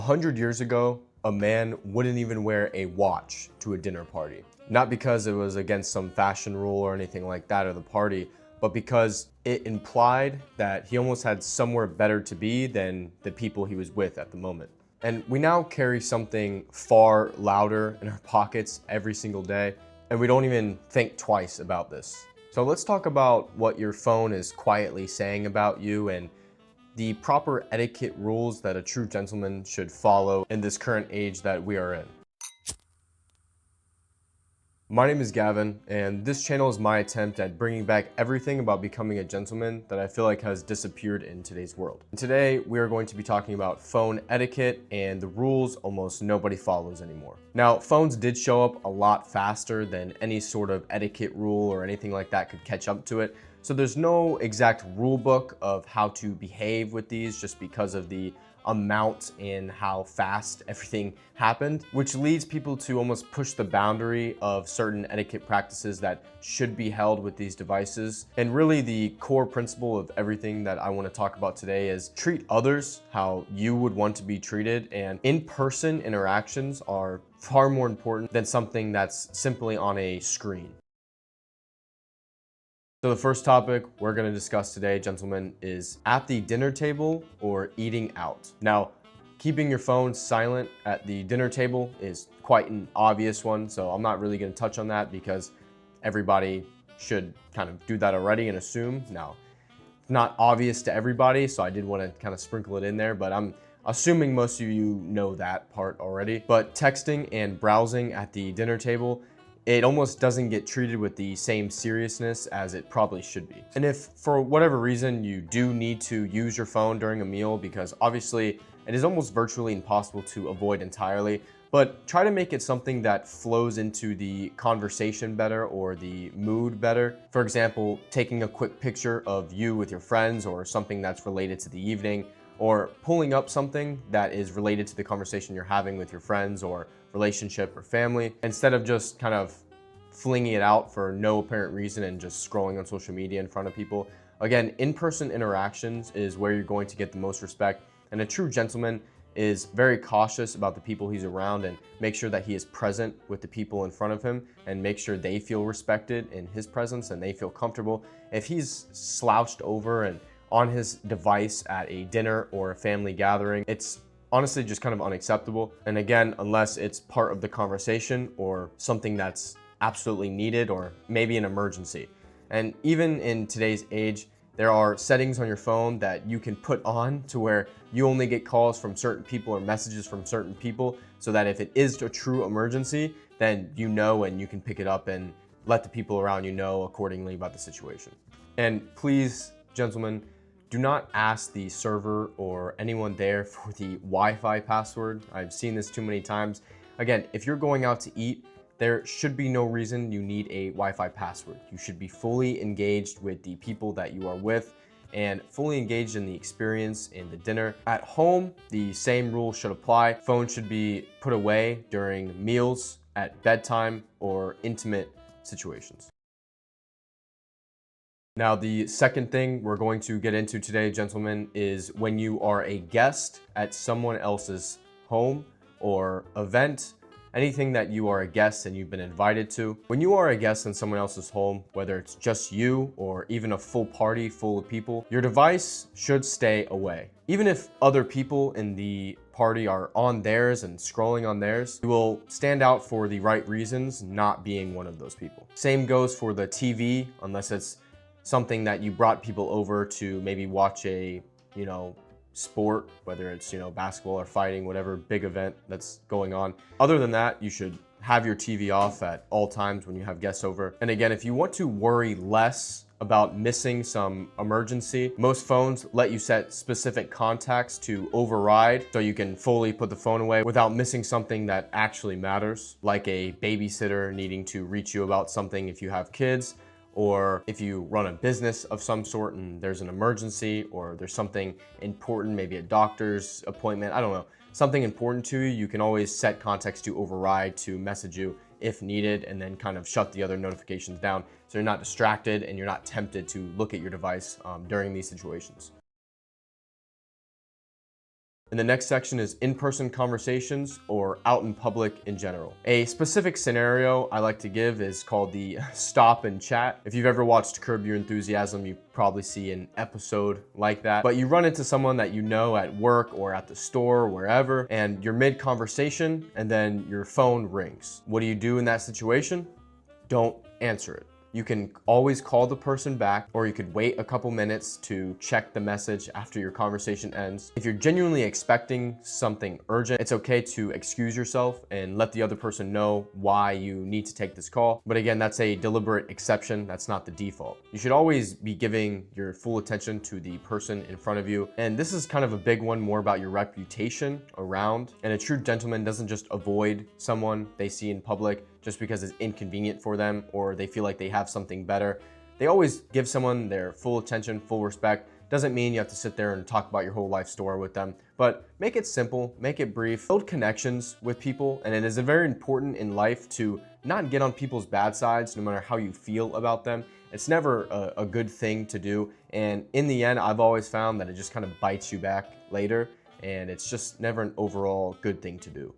100 years ago, a man wouldn't even wear a watch to a dinner party. Not because it was against some fashion rule or anything like that or the party, but because it implied that he almost had somewhere better to be than the people he was with at the moment. And we now carry something far louder in our pockets every single day, and we don't even think twice about this. So let's talk about what your phone is quietly saying about you and the proper etiquette rules that a true gentleman should follow in this current age that we are in. My name is Gavin, and this channel is my attempt at bringing back everything about becoming a gentleman that I feel like has disappeared in today's world. And today, we are going to be talking about phone etiquette and the rules almost nobody follows anymore. Now, phones did show up a lot faster than any sort of etiquette rule or anything like that could catch up to it. So there's no exact rule book of how to behave with these just because of the amount in how fast everything happened, which leads people to almost push the boundary of certain etiquette practices that should be held with these devices. And really the core principle of everything that I want to talk about today is treat others how you would want to be treated, and in-person interactions are far more important than something that's simply on a screen. So the first topic we're going to discuss today, gentlemen, is at the dinner table or eating out. Now, keeping your phone silent at the dinner table is quite an obvious one, so I'm not really going to touch on that because everybody should kind of do that already and assume. Now, it's not obvious to everybody, so I did want to kind of sprinkle it in there, but I'm assuming most of you know that part already. But texting and browsing at the dinner table, it almost doesn't get treated with the same seriousness as it probably should be. And if for whatever reason you do need to use your phone during a meal, because obviously it is almost virtually impossible to avoid entirely, but try to make it something that flows into the conversation better or the mood better. For example, taking a quick picture of you with your friends or something that's related to the evening, or pulling up something that is related to the conversation you're having with your friends or relationship or family, instead of just kind of flinging it out for no apparent reason and just scrolling on social media in front of people. Again, in-person interactions is where you're going to get the most respect, and a true gentleman is very cautious about the people he's around and make sure that he is present with the people in front of him and make sure they feel respected in his presence and they feel comfortable. If he's slouched over and on his device at a dinner or a family gathering, it's honestly just kind of unacceptable. And again, unless it's part of the conversation or something that's absolutely needed or maybe an emergency. And even in today's age, there are settings on your phone that you can put on to where you only get calls from certain people or messages from certain people, so that if it is a true emergency, then you know and you can pick it up and let the people around you know accordingly about the situation. And please, gentlemen, do not ask the server or anyone there for the Wi-Fi password. I've seen this too many times. Again, if you're going out to eat, there should be no reason you need a Wi-Fi password. You should be fully engaged with the people that you are with and fully engaged in the experience in the dinner. At home, the same rule should apply. Phone should be put away during meals, at bedtime, or intimate situations. Now, the second thing we're going to get into today, gentlemen, is when you are a guest at someone else's home or event, anything that you are a guest and you've been invited to. When you are a guest in someone else's home, whether it's just you or even a full party full of people, your device should stay away. Even if other people in the party are on theirs and scrolling on theirs, you will stand out for the right reasons, not being one of those people. Same goes for the TV, unless it's something that you brought people over to maybe watch a, sport, whether it's, basketball or fighting, whatever big event that's going on. Other than that, you should have your TV off at all times when you have guests over. And again, if you want to worry less about missing some emergency, most phones let you set specific contacts to override so you can fully put the phone away without missing something that actually matters, like a babysitter needing to reach you about something if you have kids, or if you run a business of some sort and there's an emergency or there's something important, maybe a doctor's appointment, I don't know, something important to you, you can always set contacts to override to message you if needed, and then kind of shut the other notifications down so you're not distracted and you're not tempted to look at your device during these situations. And the next section is in-person conversations or out in public in general. A specific scenario I like to give is called the stop and chat. If you've ever watched Curb Your Enthusiasm, you probably see an episode like that. But you run into someone that you know at work or at the store, wherever, and you're mid-conversation and then your phone rings. What do you do in that situation? Don't answer it. You can always call the person back, or you could wait a couple minutes to check the message after your conversation ends. If you're genuinely expecting something urgent, it's okay to excuse yourself and let the other person know why you need to take this call. But again, that's a deliberate exception. That's not the default. You should always be giving your full attention to the person in front of you. And this is kind of a big one, more about your reputation around. And a true gentleman doesn't just avoid someone they see in public just because it's inconvenient for them or they feel like they have something better. They always give someone their full attention, full respect. Doesn't mean you have to sit there and talk about your whole life story with them, but make it simple, make it brief, build connections with people. And it is very important in life to not get on people's bad sides, no matter how you feel about them. It's never a good thing to do. And in the end, I've always found that it just kind of bites you back later, and it's just never an overall good thing to do.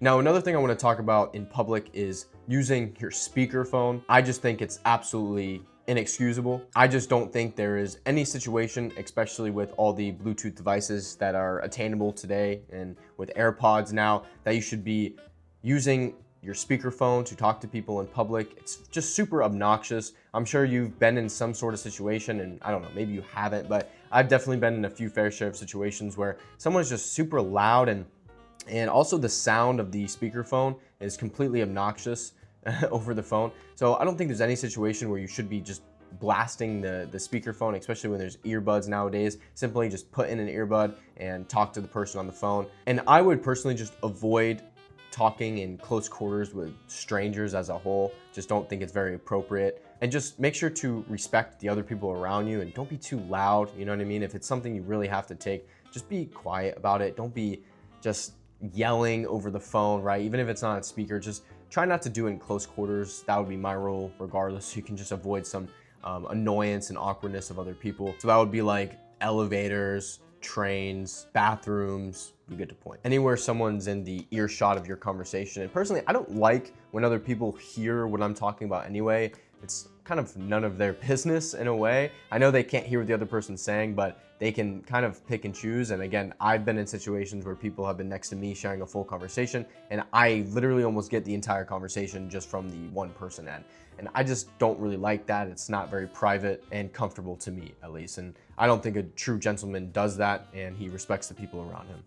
Now, another thing I want to talk about in public is using your speakerphone. I just think it's absolutely inexcusable. I just don't think there is any situation, especially with all the Bluetooth devices that are attainable today and with AirPods now, that you should be using your speakerphone to talk to people in public. It's just super obnoxious. I'm sure you've been in some sort of situation, and I don't know, maybe you haven't, but I've definitely been in a few fair share of situations where someone's just super loud, and also the sound of the speakerphone is completely obnoxious over the phone. So I don't think there's any situation where you should be just blasting the speakerphone, especially when there's earbuds nowadays. Simply just put in an earbud and talk to the person on the phone. And I would personally just avoid talking in close quarters with strangers as a whole. Just don't think it's very appropriate. And just make sure to respect the other people around you and don't be too loud, you know what I mean? If it's something you really have to take, just be quiet about it. Don't be just yelling over the phone, right? Even if it's not on speaker, just try not to do it in close quarters. That would be my rule regardless. So you can just avoid some annoyance and awkwardness of other people. So that would be like elevators, trains, bathrooms, you get the point. Anywhere someone's in the earshot of your conversation. And personally, I don't like when other people hear what I'm talking about anyway. It's kind of none of their business in a way. I know they can't hear what the other person's saying, but they can kind of pick and choose. And again, I've been in situations where people have been next to me sharing a full conversation, and I literally almost get the entire conversation just from the one person end. And I just don't really like that. It's not very private and comfortable to me, at least. And I don't think a true gentleman does that, and he respects the people around him.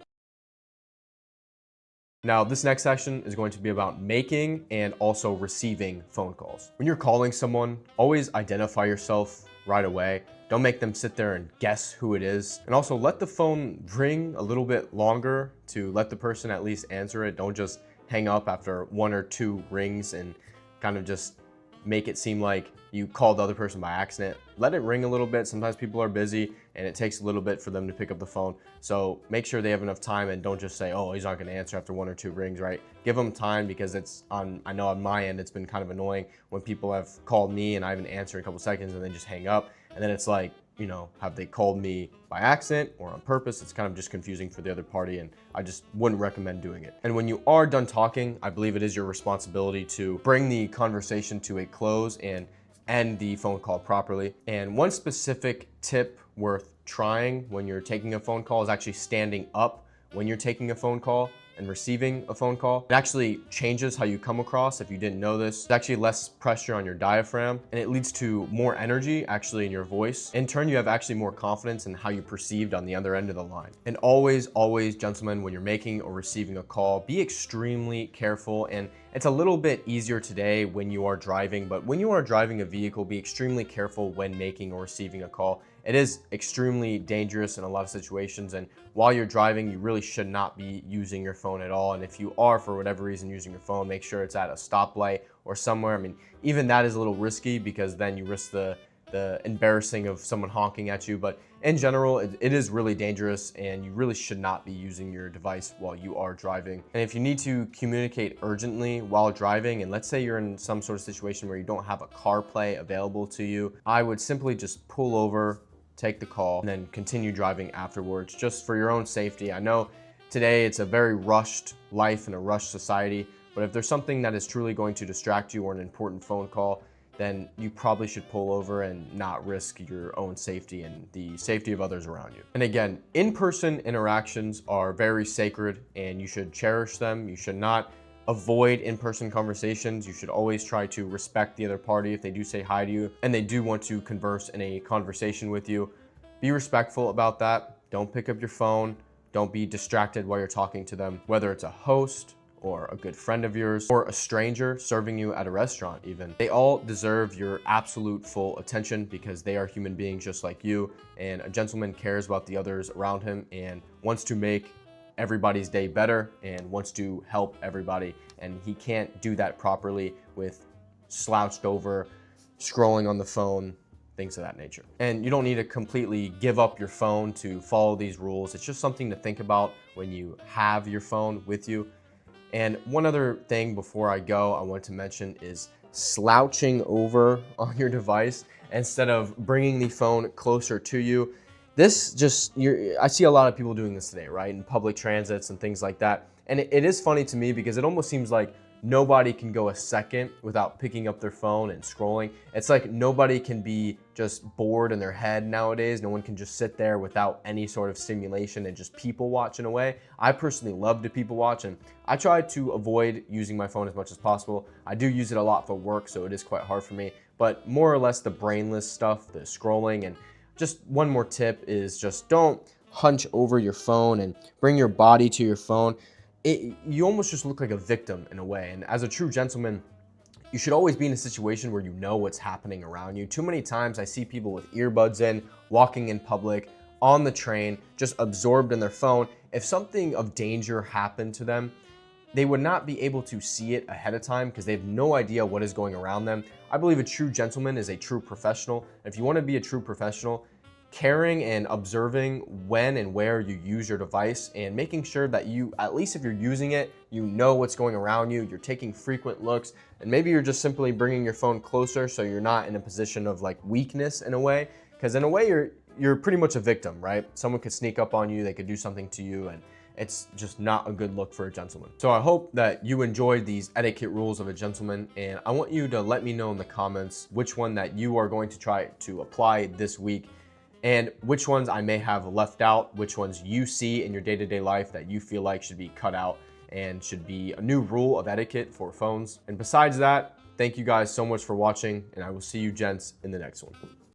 Now, this next section is going to be about making and also receiving phone calls. When you're calling someone, always identify yourself right away. Don't make them sit there and guess who it is. And also let the phone ring a little bit longer to let the person at least answer it. Don't just hang up after one or two rings and kind of just make it seem like you called the other person by accident. Let it ring a little bit. Sometimes people are busy and it takes a little bit for them to pick up the phone. So make sure they have enough time and don't just say, oh, he's not gonna answer after one or two rings, right? Give them time, because I know on my end, it's been kind of annoying when people have called me and I haven't answered in a couple seconds and then just hang up. And then it's like, you know, have they called me by accident or on purpose? It's kind of just confusing for the other party, and I just wouldn't recommend doing it. And when you are done talking, I believe it is your responsibility to bring the conversation to a close and end the phone call properly. And one specific tip worth trying when you're taking a phone call is actually standing up when you're taking a phone call and receiving a phone call. It actually changes how you come across. If you didn't know this, there's actually less pressure on your diaphragm, and it leads to more energy actually in your voice. In turn, you have actually more confidence in how you perceived on the other end of the line. And always, gentlemen, when you're making or receiving a call, be extremely careful. And it's a little bit easier today when you are driving, but when you are driving a vehicle, be extremely careful when making or receiving a call. It is extremely dangerous in a lot of situations, and while you're driving, you really should not be using your phone at all. And if you are, for whatever reason, using your phone, make sure it's at a stoplight or somewhere. I mean, even that is a little risky, because then you risk the embarrassing of someone honking at you. But in general, it is really dangerous, and you really should not be using your device while you are driving. And if you need to communicate urgently while driving, and let's say you're in some sort of situation where you don't have a CarPlay available to you, I would simply just pull over take the call, and then continue driving afterwards, just for your own safety. I know today it's a very rushed life and a rushed society, but if there's something that is truly going to distract you or an important phone call, then you probably should pull over and not risk your own safety and the safety of others around you. And again, in-person interactions are very sacred and you should cherish them. You should not avoid in-person conversations. You should always try to respect the other party if they do say hi to you and they do want to converse in a conversation with you. Be respectful about that. Don't pick up your phone. Don't be distracted while you're talking to them, whether it's a host or a good friend of yours, or a stranger serving you at a restaurant even. They all deserve your absolute full attention because they are human beings just like you, and a gentleman cares about the others around him and wants to make everybody's day better and wants to help everybody, and he can't do that properly with slouched over, scrolling on the phone, things of that nature. And you don't need to completely give up your phone to follow these rules. It's just something to think about when you have your phone with you. And one other thing before I go, I want to mention is slouching over on your device instead of bringing the phone closer to you. This just, I see a lot of people doing this today, right? In public transits and things like that. And it is funny to me because it almost seems like nobody can go a second without picking up their phone and scrolling. It's like nobody can be just bored in their head nowadays. No one can just sit there without any sort of stimulation and just people watch in a way. I personally love to people watch, and I try to avoid using my phone as much as possible. I do use it a lot for work, so it is quite hard for me, but more or less the brainless stuff, the scrolling. And just one more tip is just don't hunch over your phone and bring your body to your phone. You almost just look like a victim in a way. And as a true gentleman, you should always be in a situation where you know what's happening around you. Too many times I see people with earbuds in, walking in public, on the train, just absorbed in their phone. If something of danger happened to them, they would not be able to see it ahead of time because they have no idea what is going around them. I believe a true gentleman is a true professional. If you want to be a true professional, caring and observing when and where you use your device and making sure that you, at least if you're using it, you know what's going around you, you're taking frequent looks, and maybe you're just simply bringing your phone closer so you're not in a position of like weakness in a way, because in a way you're pretty much a victim, right? Someone could sneak up on you, they could do something to you, and it's just not a good look for a gentleman. So I hope that you enjoyed these etiquette rules of a gentleman, and I want you to let me know in the comments which one that you are going to try to apply this week, and which ones I may have left out, which ones you see in your day-to-day life that you feel like should be cut out and should be a new rule of etiquette for phones. And besides that, thank you guys so much for watching, and I will see you gents in the next one.